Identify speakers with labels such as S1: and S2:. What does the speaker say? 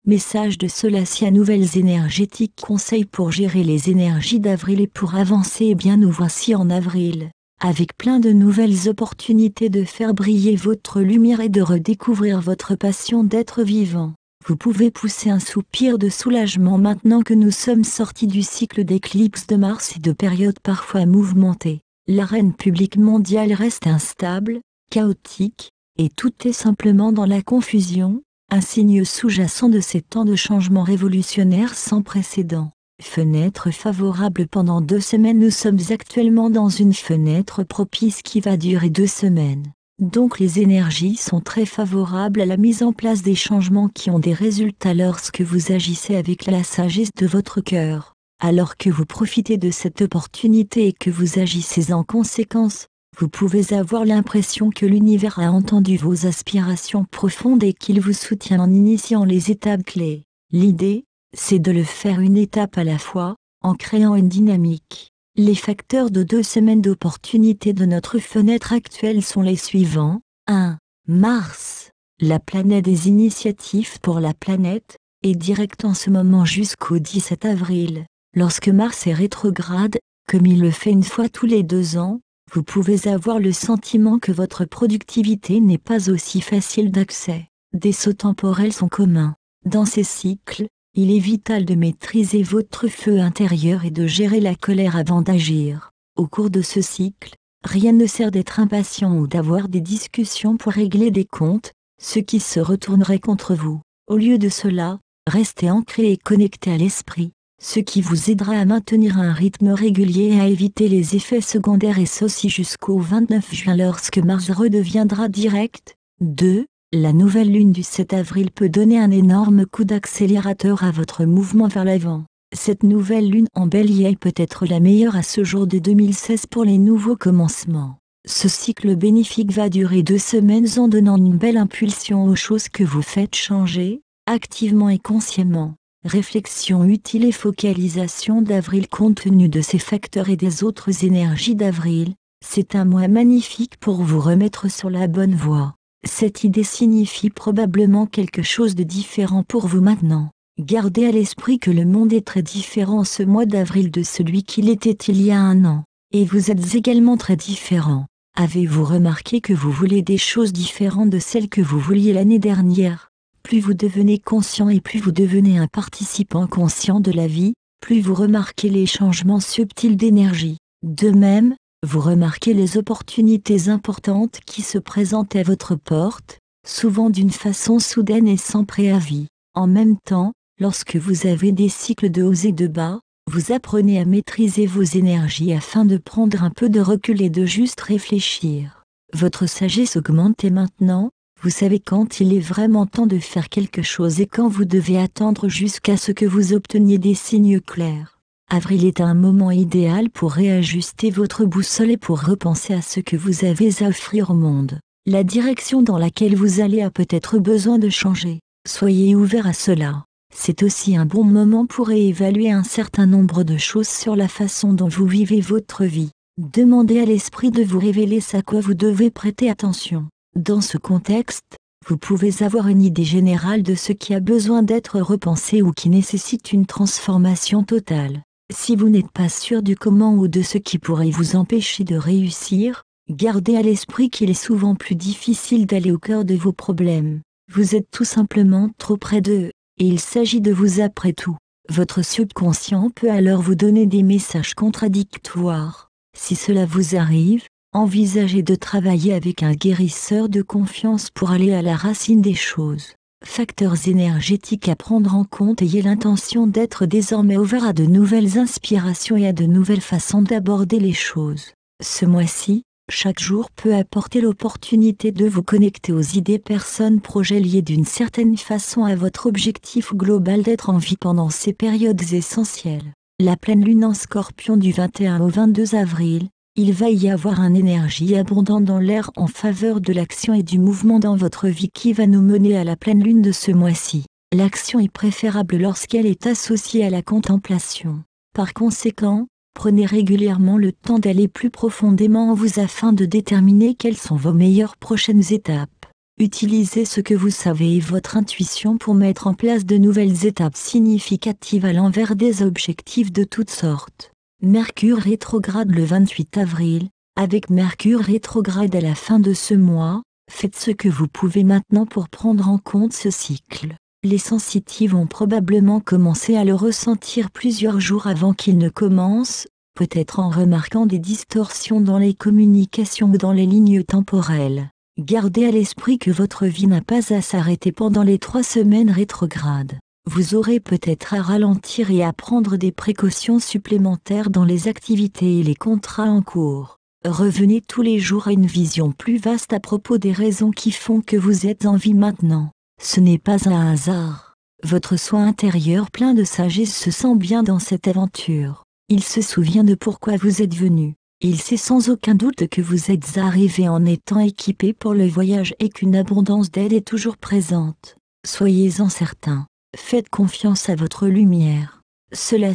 S1: Message de Solacia, nouvelles énergétiques, conseils pour gérer les énergies d'avril et pour avancer. Eh bien, nous voici en avril, avec plein de nouvelles opportunités de faire briller votre lumière et de redécouvrir votre passion d'être vivant. Vous pouvez pousser un soupir de soulagement maintenant que nous sommes sortis du cycle d'éclipses de Mars et de périodes parfois mouvementées. L'arène publique mondiale reste instable, chaotique, et tout est simplement dans la confusion, un signe sous-jacent de ces temps de changement révolutionnaire sans précédent. Fenêtre favorable pendant 2 semaines. Nous sommes actuellement dans une fenêtre propice qui va durer 2 semaines. Donc les énergies sont très favorables à la mise en place des changements qui ont des résultats lorsque vous agissez avec la sagesse de votre cœur. Alors que vous profitez de cette opportunité et que vous agissez en conséquence, vous pouvez avoir l'impression que l'univers a entendu vos aspirations profondes et qu'il vous soutient en initiant les étapes clés. L'idée, c'est de le faire une étape à la fois, en créant une dynamique. Les facteurs de 2 semaines d'opportunité de notre fenêtre actuelle sont les suivants. 1. Mars, la planète des initiatives pour la planète, est direct en ce moment jusqu'au 17 avril. Lorsque Mars est rétrograde, comme il le fait une fois tous les 2 ans, vous pouvez avoir le sentiment que votre productivité n'est pas aussi facile d'accès. Des sauts temporels sont communs. Dans ces cycles, il est vital de maîtriser votre feu intérieur et de gérer la colère avant d'agir. Au cours de ce cycle, rien ne sert d'être impatient ou d'avoir des discussions pour régler des comptes, ce qui se retournerait contre vous. Au lieu de cela, restez ancré et connecté à l'esprit, ce qui vous aidera à maintenir un rythme régulier et à éviter les effets secondaires, et ceci jusqu'au 29 juin lorsque Mars redeviendra direct. 2. La nouvelle lune du 7 avril peut donner un énorme coup d'accélérateur à votre mouvement vers l'avant. Cette nouvelle lune en Bélier peut être la meilleure à ce jour de 2016 pour les nouveaux commencements. Ce cycle bénéfique va durer 2 semaines en donnant une belle impulsion aux choses que vous faites changer, activement et consciemment. Réflexion utile et focalisation d'avril. Compte tenu de ces facteurs et des autres énergies d'avril, c'est un mois magnifique pour vous remettre sur la bonne voie. Cette idée signifie probablement quelque chose de différent pour vous maintenant. Gardez à l'esprit que le monde est très différent ce mois d'avril de celui qu'il était il y a 1 an. Et vous êtes également très différent. Avez-vous remarqué que vous voulez des choses différentes de celles que vous vouliez l'année dernière? Plus vous devenez conscient et plus vous devenez un participant conscient de la vie, plus vous remarquez les changements subtils d'énergie. De même, vous remarquez les opportunités importantes qui se présentent à votre porte, souvent d'une façon soudaine et sans préavis. En même temps, lorsque vous avez des cycles de hauts et de bas, vous apprenez à maîtriser vos énergies afin de prendre un peu de recul et de juste réfléchir. Votre sagesse augmente et maintenant, vous savez quand il est vraiment temps de faire quelque chose et quand vous devez attendre jusqu'à ce que vous obteniez des signes clairs. Avril est un moment idéal pour réajuster votre boussole et pour repenser à ce que vous avez à offrir au monde. La direction dans laquelle vous allez a peut-être besoin de changer. Soyez ouvert à cela. C'est aussi un bon moment pour réévaluer un certain nombre de choses sur la façon dont vous vivez votre vie. Demandez à l'esprit de vous révéler à quoi vous devez prêter attention. Dans ce contexte, vous pouvez avoir une idée générale de ce qui a besoin d'être repensé ou qui nécessite une transformation totale. Si vous n'êtes pas sûr du comment ou de ce qui pourrait vous empêcher de réussir, gardez à l'esprit qu'il est souvent plus difficile d'aller au cœur de vos problèmes. Vous êtes tout simplement trop près d'eux, et il s'agit de vous après tout. Votre subconscient peut alors vous donner des messages contradictoires. Si cela vous arrive, envisagez de travailler avec un guérisseur de confiance pour aller à la racine des choses. Facteurs énergétiques à prendre en compte. Ayez l'intention d'être désormais ouvert à de nouvelles inspirations et à de nouvelles façons d'aborder les choses. Ce mois-ci, chaque jour peut apporter l'opportunité de vous connecter aux idées, personnes, projets liés d'une certaine façon à votre objectif global d'être en vie pendant ces périodes essentielles. La pleine lune en Scorpion du 21 au 22 avril, il va y avoir une énergie abondante dans l'air en faveur de l'action et du mouvement dans votre vie qui va nous mener à la pleine lune de ce mois-ci. L'action est préférable lorsqu'elle est associée à la contemplation. Par conséquent, prenez régulièrement le temps d'aller plus profondément en vous afin de déterminer quelles sont vos meilleures prochaines étapes. Utilisez ce que vous savez et votre intuition pour mettre en place de nouvelles étapes significatives à l'envers des objectifs de toutes sortes. Mercure rétrograde le 28 avril. Avec Mercure rétrograde à la fin de ce mois, faites ce que vous pouvez maintenant pour prendre en compte ce cycle. Les sensitifs ont probablement commencé à le ressentir plusieurs jours avant qu'il ne commence, peut-être en remarquant des distorsions dans les communications ou dans les lignes temporelles. Gardez à l'esprit que votre vie n'a pas à s'arrêter pendant les 3 semaines rétrogrades. Vous aurez peut-être à ralentir et à prendre des précautions supplémentaires dans les activités et les contrats en cours. Revenez tous les jours à une vision plus vaste à propos des raisons qui font que vous êtes en vie maintenant. Ce n'est pas un hasard. Votre soi intérieur plein de sagesse se sent bien dans cette aventure. Il se souvient de pourquoi vous êtes venu. Il sait sans aucun doute que vous êtes arrivé en étant équipé pour le voyage et qu'une abondance d'aide est toujours présente. Soyez-en certain. Faites confiance à votre lumière. Cela